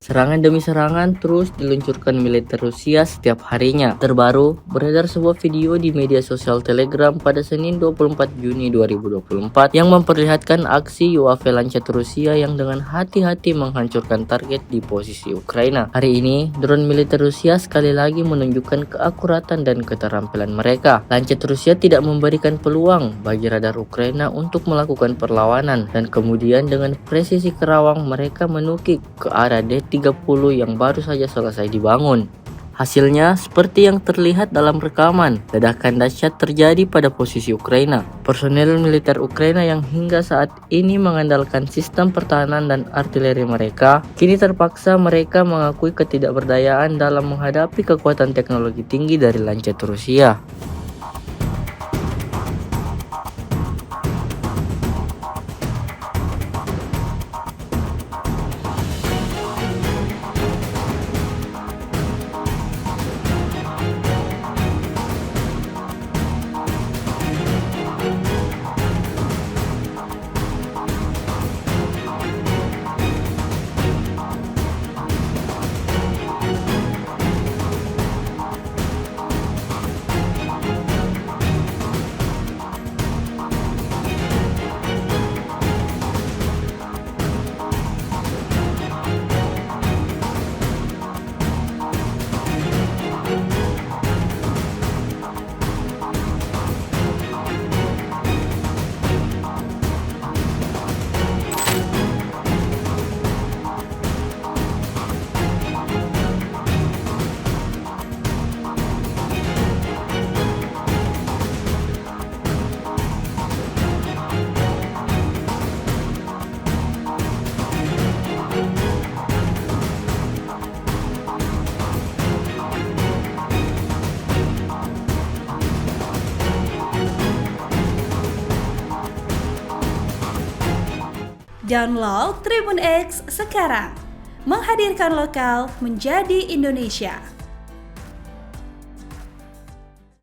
Serangan demi serangan terus diluncurkan militer Rusia setiap harinya. Terbaru, beredar sebuah video di media sosial Telegram pada Senin 24 Juni 2024 yang memperlihatkan aksi UAV Lancet Rusia yang dengan hati-hati menghancurkan target di posisi Ukraina. Hari ini, drone militer Rusia sekali lagi menunjukkan keakuratan dan keterampilan mereka. Lancet Rusia tidak memberikan peluang bagi radar Ukraina untuk melakukan perlawanan, dan kemudian dengan presisi kerawang mereka menukik ke arah D30 yang baru saja selesai dibangun. Hasilnya seperti yang terlihat dalam rekaman, ledakan dahsyat terjadi pada posisi Ukraina. Personel militer Ukraina yang hingga saat ini mengandalkan sistem pertahanan dan artileri mereka, kini terpaksa mereka mengakui ketidakberdayaan dalam menghadapi kekuatan teknologi tinggi dari Lancet Rusia. Download Tribun X sekarang, menghadirkan lokal menjadi Indonesia.